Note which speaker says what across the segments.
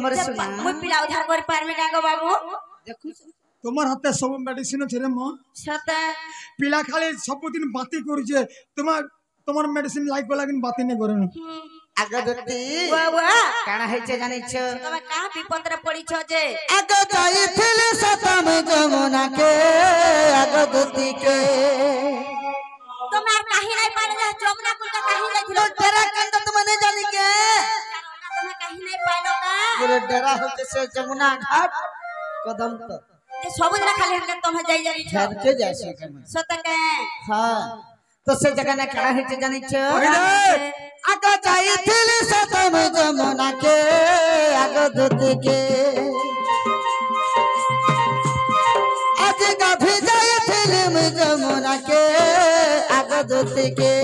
Speaker 1: मोर सुना
Speaker 2: मुई पिला उधार कर पारमे ना गो बाबू
Speaker 1: देखु
Speaker 3: তোমার হাতে সব মেডিসিন আছে রে মা
Speaker 2: সতে
Speaker 3: পিলা খালি ସବୁদিন বাতি করছে তোমার তোমার মেডিসিন লাইক গলা কিন্তু বাতি নে করে
Speaker 1: আগদতি
Speaker 2: ওয়া
Speaker 1: কানা হইছে জানিছ
Speaker 2: তুমি কা বিপদরে পড়িছ যে
Speaker 1: আগ যাইছিল সতম যমুনা কে আগদতি কে
Speaker 2: তোমার কাহি নাই পাইলে যমুনা কুলটা কাহি যাইছিল
Speaker 1: ডেরা কান্দ তুমি জানি কে
Speaker 2: তুমি কাহি নাই পাইলো না
Speaker 1: পুরো ডেরা হচ্ছে সে যমুনা ঘাট কদম তো
Speaker 2: যে সবুজরা খালি हमने তুমি যাই জানি
Speaker 1: ঝাড় के जासे केमे
Speaker 2: সতে কে
Speaker 1: हां तो से जगह ने काना हइছে জানিছ আগ যাইছিল সতম যমুনা কে আগদতি কে আজ গাভি যাইছিল যমুনা কে আগদতি কে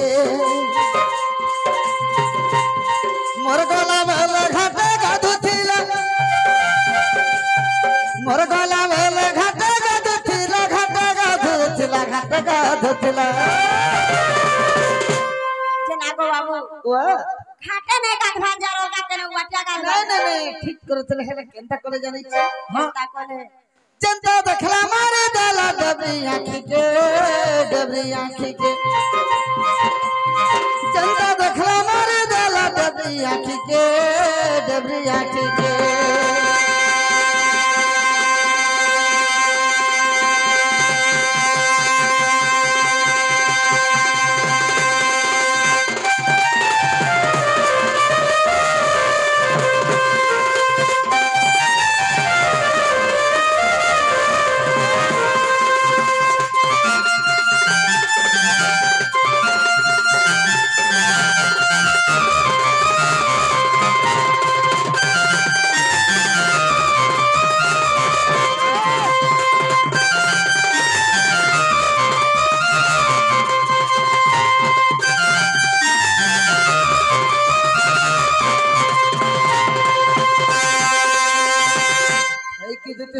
Speaker 1: मोर गला बेल घाटे गाधुथिला मोर गला बेल घाटे गाधुथिला घाटे गाधुथिला घाटे गाधुथिला
Speaker 2: যে না গো বাবু
Speaker 1: ओ
Speaker 2: ঘাটে নাই গাধবা যারো গাতে না ওয়াটা গাধবা
Speaker 1: नहीं नहीं ठीक करथले हेले केनता करे जानि छ
Speaker 2: তা কলে
Speaker 1: जनता देखला मारे देला डबरी आँखी के जनता देखला मारे देला डबरी आँखी के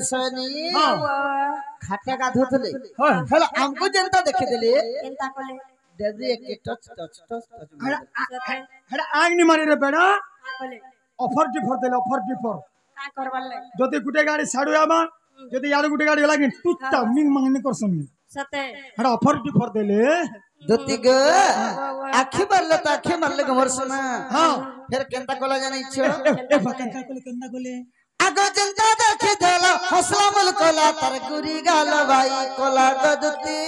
Speaker 1: सनी खाटे गाधुथले हेलो हमको जनता देखि देले
Speaker 2: কেনতা কলে
Speaker 1: डबरी एक टच टच टच
Speaker 3: হেডা আগ নি মারি রে বেড়া
Speaker 2: কা কলে
Speaker 3: অফার ডিফার দেলে অফার ডিফার
Speaker 2: কা করবার লাই
Speaker 3: যদি গুটে গাড়ি ছাড়ু আমা যদি ইয়ার গুটে গাড়ি লাগি টুটটা মিং মাংনি করছন
Speaker 2: সতে
Speaker 3: হেডা অফার ডিফার দেলে
Speaker 1: दोती ग आखी मारले गमर सुना
Speaker 3: हां
Speaker 1: फिर केनता कोला जानि छ
Speaker 3: ए बकंका कोले केंदा कोले
Speaker 1: आगो जनता देखि देला हौसला मुल कोला तर गुरी गाल भाई कोला गदती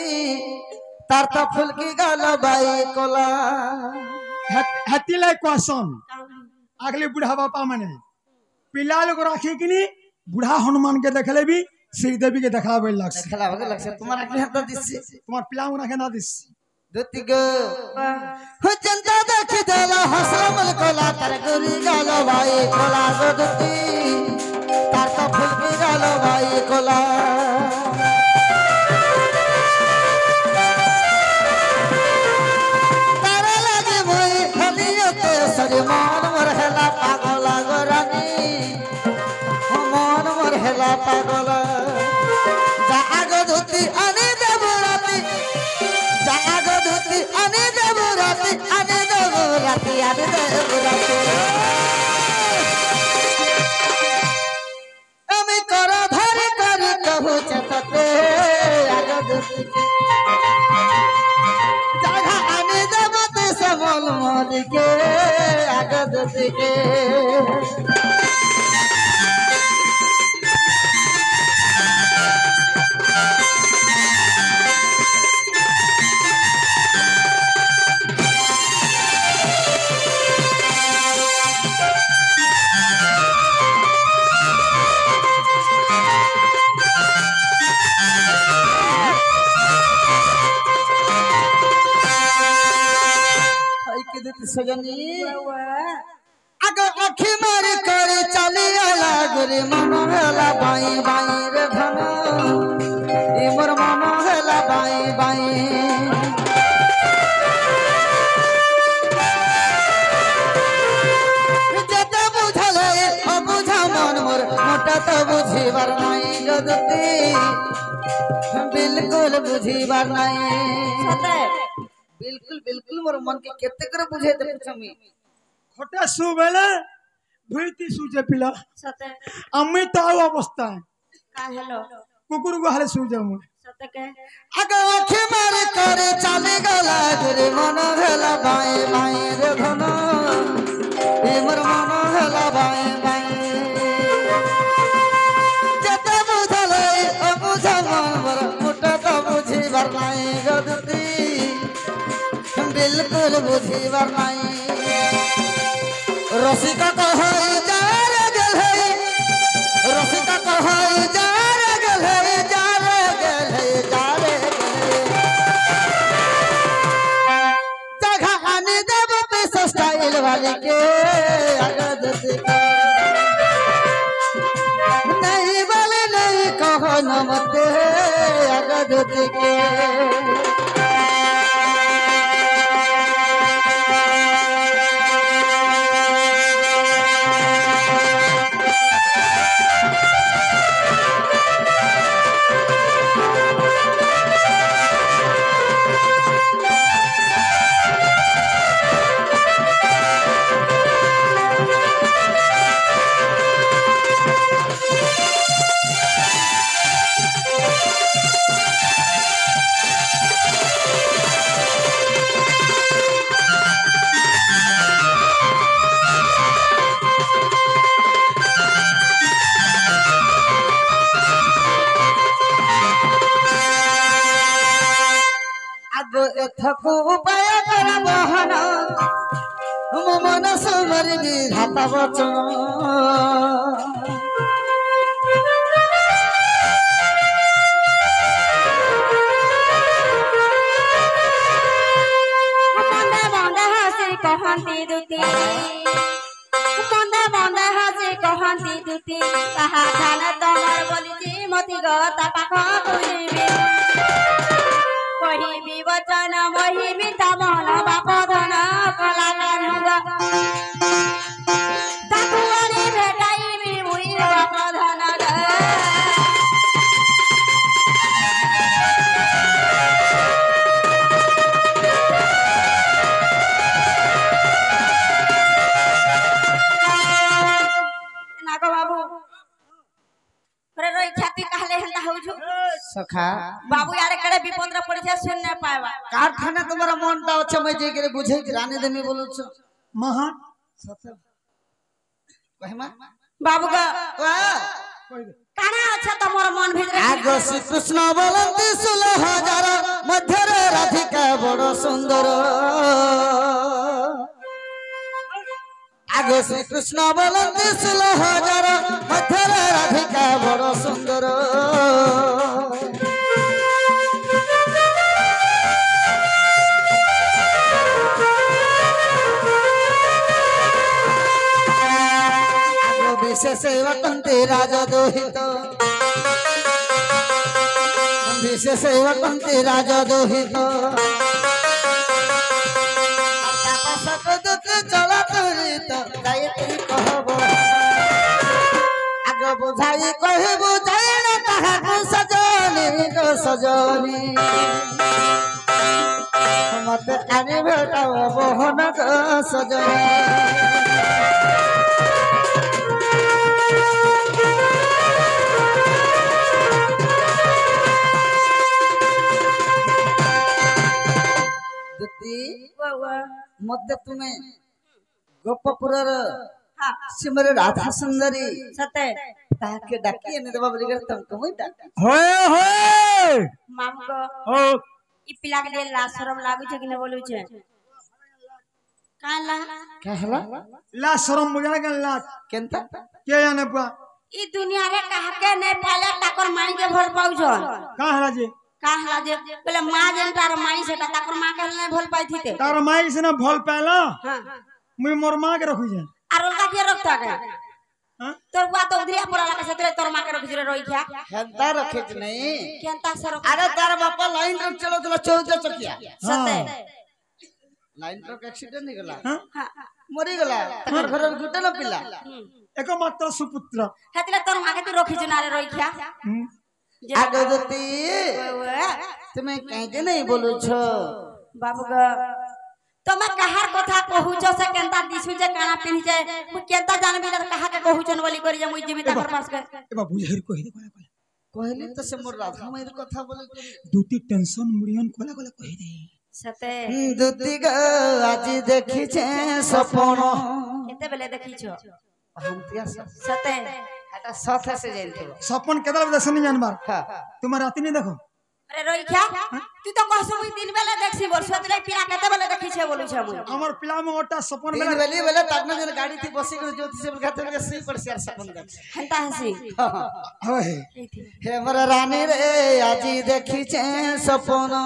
Speaker 1: तार तो फुलकी गाल भाई कोला
Speaker 3: हातीले क्वेश्चन आगले बुढ़ा बापा माने पिला लोग राखी किनी बुढ़ा हनुमान के देखले भी श्रीदेवी के देखला बेल लागस
Speaker 1: देखला बगे लगसे तुम्हारा के हाथ दिस
Speaker 3: तुम्हार पिला उना के ना दिस
Speaker 1: दोती ग हो जनता देखि देला हौसला मुल कोला तर गुरी गाल भाई कोला गदती तार तो फुलकी गाल भाई कोला तारा लागे भई हलियते सरे मन मोर हेला पागला गोरानी मन मोर हेला पागला जा आगो धुती अने देबराती जा आगो धुती अने देबराती अने देबराती अने देबराती আমি কর ধরে করি কহু চততে আগো ধুতি জাগা আনে দেবতে সমল মলিকে আগো ধুতি কে सजनी आगो आखी मारी कर चली आला गुरी मन हेला बाई बाई रे घन ए मोर मन हेला बाई बाई जते बुझले अबुझा मन मोर मोटा तो बुझीबार नाही गदती बिल्कुल बुझीबार नाही
Speaker 2: সতে
Speaker 1: बिल्कुल बिल्कुल मोर मन के केते करे बुझे दे पूछमी
Speaker 3: खोटा सु बेले ভুইতি সুজে পিলা
Speaker 2: সতে
Speaker 3: আমি তাও অবস্থায়
Speaker 2: কা হেলো
Speaker 3: কুকুর গুহালে সুজে মু
Speaker 2: সতে কে
Speaker 1: আগে আখি মারি করে চালি গলা রে মন হেলা বাই বাই রে ধন মোর মন হেলা বাই বাই যেতে বুঝালে ও বুঝা মন মোর মুটা তো বুঝিবার নাই গদতি বিলকুল বুঝিবার নাই রসিকা কহাই যা রে গেলে রসিকা কহাই যা রে গেলে যা রে গেলে যা রে গেলে জাগা আনি দেব পিস স্টাইল वाली के अगद दिखे नहीं बोले नहीं कहो नमते अगद दिखे थकु उपाय कर बहन मन सुमर विधाता वचन
Speaker 2: বন্দে বন্দে হাসি কহন্তি দুতি বন্দে বন্দে হাসি কহন্তি দুতি তাহা ধান তোমার বলিছি মতি গতা পাখ করিবি কহিবি বচন মহিবি তমন বাপ ধন কলা কানুগ তাকু আনি ভেটাইবি মুই বাপ ধন নাগ বাবু রে রই ছাতি কাহলে হেন্তা হউছু
Speaker 1: सखा
Speaker 2: बाबू यार कड़े विपद रे पड़ी सुन न पाएबा
Speaker 1: कारखाना तुम्हारा मन ता अच्छा मैं जे करे बुझे कि रानी देमी बोलु छ
Speaker 3: महान
Speaker 1: सत कहमा
Speaker 2: बाबू का
Speaker 1: वाह
Speaker 2: काना अच्छा तमोर मन भितरे
Speaker 1: आगो श्री कृष्ण बोलंती 16,000 मध्यरे राधिका बड़ सुंदर आगो श्री कृष्ण बोलंती 16,000 मध्यरे राधिका बड़ सुंदर विशेष वकंती राजा दोहित विशेष वकंती राजा दोहित चला तुरित गायत्री कहब आग बुझाई कहे बुझाई न ताहाकु सजनी गो सजनी मत आनी भेटाव बहन गो सजनी मत तुम्हें गोपपुरर
Speaker 2: हां
Speaker 1: सिमर राधा सुंदरी
Speaker 2: सते
Speaker 1: ताके डाकी ने देबा बलिगर तुम कमई डाकी
Speaker 3: होए होए
Speaker 2: माम को
Speaker 3: हो
Speaker 2: ई पिला के ला शरम लागु छ कि न बोलु छ काला
Speaker 1: कहला
Speaker 3: ला शरम मुगला के ला
Speaker 1: केनता
Speaker 3: के जाने पा
Speaker 2: ई दुनिया रे कहा के नै पाले ताकर माई के भल पाउ छ
Speaker 3: का हला जी
Speaker 2: काहला जे पहले मां जनतार माई से ताकर मां के नै भल पाई थीते
Speaker 3: तार माई से ना भल पाला
Speaker 2: हां
Speaker 3: मुई मोर मां के रखु जे
Speaker 2: आर ओका के रखता के
Speaker 3: हां
Speaker 2: तोर बुआ तो उधरिया पड़ा लगे से तोर मां के रखि रे रोई खा
Speaker 1: हेंता रखे ज नहीं
Speaker 2: केनता सर
Speaker 1: अरे तार बापा लाइन ट्रक चलो चलो 14 चकिया
Speaker 2: सते
Speaker 1: लाइन ट्रक एक्सीडेंट नहीं गला
Speaker 3: हां
Speaker 2: हां
Speaker 1: मरी गला तकर घर गुटे न पिला
Speaker 3: एको मात्र सुपुत्र
Speaker 2: हेतले तोर मां के तू रखि जना रे रोई खा
Speaker 1: आगदती तुम्हें कहे जे नहीं बोलू छो
Speaker 2: बाबू ग तमे कहार कथा कहूछ से केनता दिसु जे काना पिन जे मु केनता जानबी जे कहा के कहूछन बोली करी जे मु जीवित कर पास के
Speaker 3: एबा बुझेर कहि दे कोला
Speaker 1: कहले तो से मोर राधा माई कथा बोले
Speaker 3: दुती टेंशन मुड़ियन कोला कोला कहि दे
Speaker 2: सते
Speaker 1: दुती ग आज देखी छे सपन
Speaker 2: केते बेले देखिछो
Speaker 1: हम तिया
Speaker 2: सते
Speaker 1: एटा साथे से जाइतो
Speaker 3: सपन केदल दर्शन नहीं जानबार
Speaker 1: हां
Speaker 3: तुम राती नहीं देखो
Speaker 2: अरे रोइखा तू तो कहसु मुई दिन बेले देखसी वर्ष तले पिला केते बेले देखिछे बोलु छ मुई
Speaker 3: हमर पिला में ओटा सपन
Speaker 1: दिन
Speaker 3: में
Speaker 1: बेली बेले ताकना जन गाड़ी थी बसी कर ज्योति से बलगाते के सही पर शेर सपन देख
Speaker 2: हंता हसी
Speaker 3: होए
Speaker 1: हे मोर रानी रे आज देखी छे सपन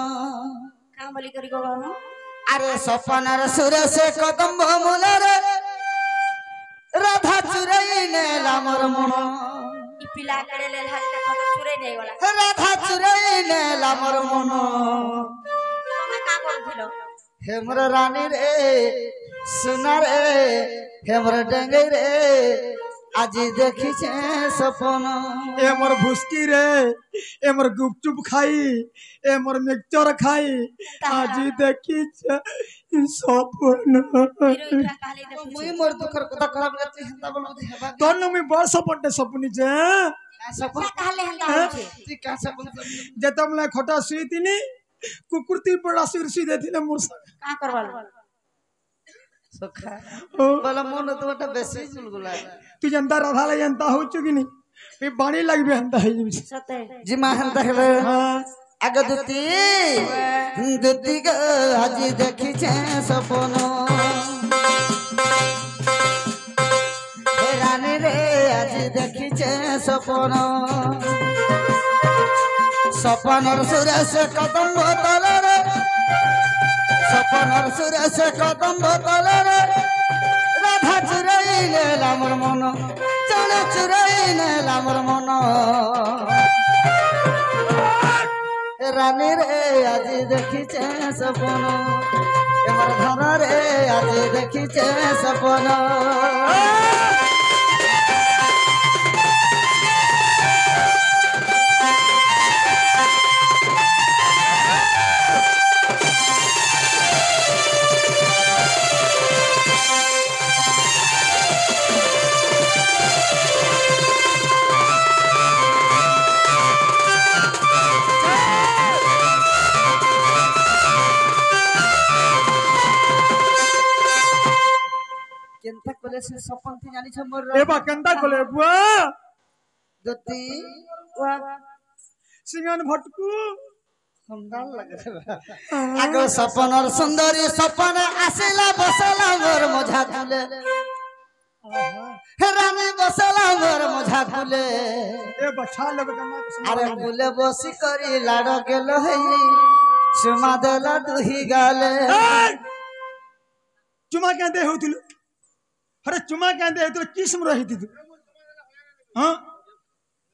Speaker 2: का बोली करी गो बाबू
Speaker 1: अरे सपन रे सुर से कदम मूल रे राधा चुरई ने लामर मन
Speaker 2: ई पिला करे ले हाल के खबर चुरे नहीं गला
Speaker 1: राधा चुरई ने लामर मन
Speaker 2: तमे का करथिलो
Speaker 1: हे मोर रानी रे सुना रे हे मोर डंगई रे आज देखी छे सपन
Speaker 3: ए मोर भुसकी रे ए मोर गुपचुप खाई ए मोर मिक्सचर खाई आज देखी सपन
Speaker 2: रोइखा कहले देखिछो
Speaker 1: मुई मोर दुखर कथा खराब करती हंता बोलबो हेबा
Speaker 3: तोन में बड़ सपन सपनी जे
Speaker 1: सपन
Speaker 2: कहले हंता होछे
Speaker 1: ती का सपन
Speaker 3: जे तमले खोटा सुई तिनी कुकुरती पड़ा सिरसी देथिले मोर
Speaker 2: का करवाल
Speaker 1: सुखा बोला मन तो बटा बेसी चुलगुला
Speaker 3: तू जनता राधा ले जनता हो चुकिनी पे बाणी लगबे हंता है
Speaker 2: सते
Speaker 1: जी मां हंता हेले
Speaker 3: हां
Speaker 1: आगे दुती दुती ग आज देखी छे सपन हे रानी रे आज देखी छे सपन सपनर सुरेश कदम बोतल रे सपनर सुरेश कदम बोतल रे राधा चुरई ले लामर मन चले चुरई ने लामर मन रानी रे आज देखी छे सपन एमर धन रे आज देखी छे सपन केनता कोले से सपन थी जानी छ मोर
Speaker 3: ए बा कंदा कोले बुआ
Speaker 1: दती
Speaker 3: सिंगन भटकू
Speaker 1: सुंदर लगे आगो सपनर सुंदरी सपन आसिला बसला मोर मझा कुले हे रानी बसला मोर मझा कुले
Speaker 3: ए बछा लोग कमा
Speaker 1: अरे कुले बसी करी लाड़ गेल है चुमा देला दुही गाले
Speaker 3: चुमा क्या दे होतिलु अरे चुमा क्या दे तो किस्म रही थी तू हां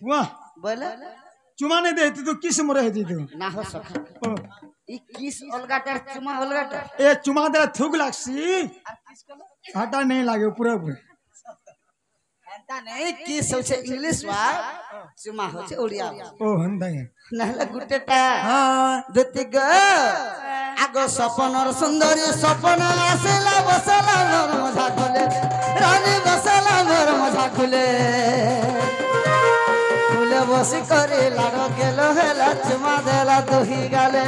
Speaker 3: बुआ
Speaker 1: बोले
Speaker 3: चुमा नहीं देती तू किस्म रही थी तू
Speaker 1: ना हो सका ई किस अलगाटर चुमा अलगाटर
Speaker 3: ए चुमा दे थुक लागसी घाटा नहीं लागे पूरा पूरा
Speaker 1: हंता नहीं किस होचे इंग्लिश वा चुमा होचे ओडिया
Speaker 3: ओ हंदा है
Speaker 1: नहला गुटेटा
Speaker 3: हां
Speaker 1: दती ग आगो सपनर सुंदरी सपन आसेला बसला मोर मझा खुले रानी बसला मोर मझा खुले खुले बसी करे लाड़ गेल हेला चुमा देला दुही गाले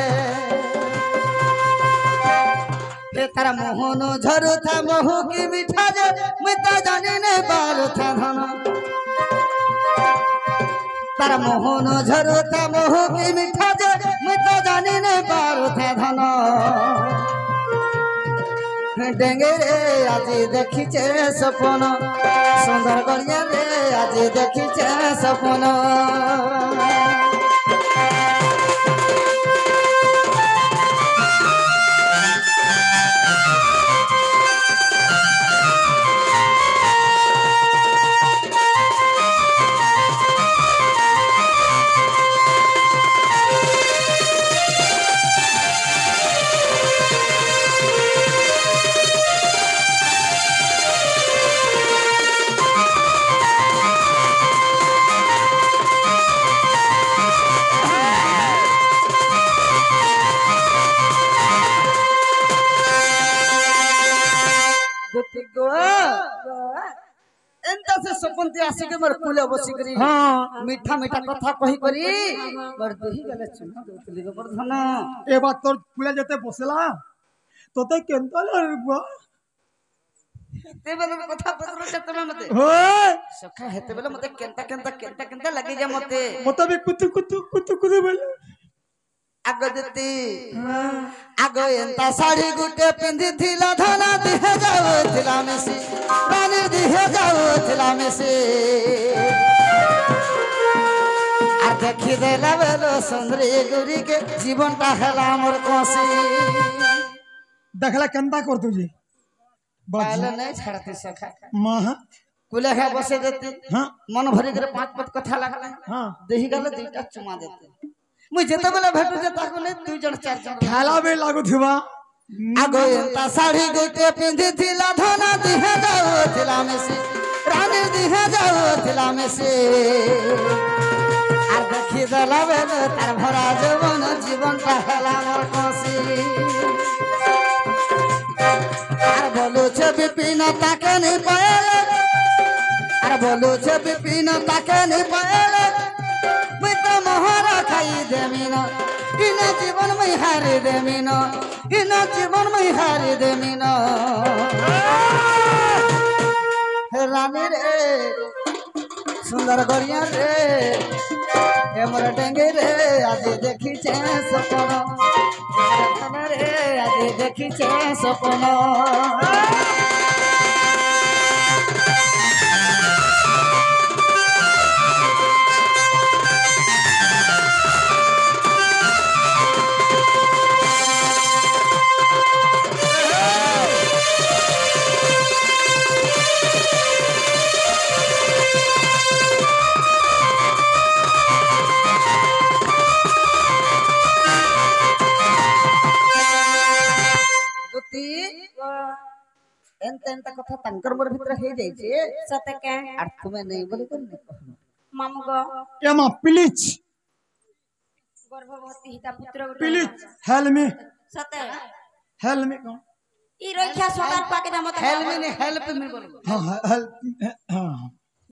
Speaker 1: हे तारा मोहन झरू था महू की मीठा जे मैं तो जाने ने बारू था धन तारा मोहन झरू था महू की मीठा जे मैं तो जाने ने बारू था धन डेंगे रे आज देखी छे सपन सुंदर गलिया रे आज देखी छे सपन ठीक गो एंता से सपनते आसी के मोर कुले बसी करी
Speaker 3: हाँ
Speaker 1: मीठा मीठा कथा कहि करी मोर दही गले चुमा देतली गो प्रधान
Speaker 3: ए बात तोर कुले जते बसला तोते केंता लगबा
Speaker 1: ते बेले कथा पत्र से तमे मते
Speaker 3: होय
Speaker 1: सखा हेते बेले मते केंता लगी जा मते
Speaker 3: मते भी कुतु बोल
Speaker 1: आगदती आगो एंता साड़ी गुटे पिंदी थिला धना दिहे जाओ थिला मेसी रानी दिहे जाओ थिला मेसी आ देखि देला बेलो सुंदरी गुरी के जीवन ता हेला मोर कोसी
Speaker 3: देखला केंता कर तुझे
Speaker 1: पहले नहीं छड़ती सखा
Speaker 3: मां
Speaker 1: कुले है बसे देती
Speaker 3: हां
Speaker 1: मन भरी करे पांच पत कथा लागला
Speaker 3: हां
Speaker 1: देही गले दुईटा चुमा देते मुझे जेते बेले भेटू जे ताको ले दुई जण चार जण
Speaker 3: खाला बे लागु थिबा
Speaker 1: आगो एंता साड़ी गोटे पिंधी थिला धना दिहे जाओ थिला मेसी रानी दिहे जाओ थिला मेसी आर देखि देला बेले तार भरा जीवन ता हेला मोर कोसी आर बोलो छे बिपिन ताके नहीं पाएले आर बोलो छे बिपिन ताके नहीं पाएले मैं तो मोहरा खाई देमिनो इना जीवन में हारी देमिनो इना जीवन में हारी देमिनो रानी रे सुंदर गरिया रे ए मोर डेंगे रे आज देखी छे सपन रे आज देखी छे सपन एंत कथा तंकर मोर भीतर हे जाई छे
Speaker 2: सते के
Speaker 1: और तुम्हें नहीं बोले कोन
Speaker 2: मामू गो
Speaker 3: ए मां प्लीज
Speaker 2: गर्भवती हिता पुत्र गो
Speaker 3: प्लीज हेल्प मी
Speaker 2: सते
Speaker 3: कौन
Speaker 2: ई रक्षा सोनार पाके ना मत
Speaker 1: हेल्प मी बोलो
Speaker 3: हां हेल्प हां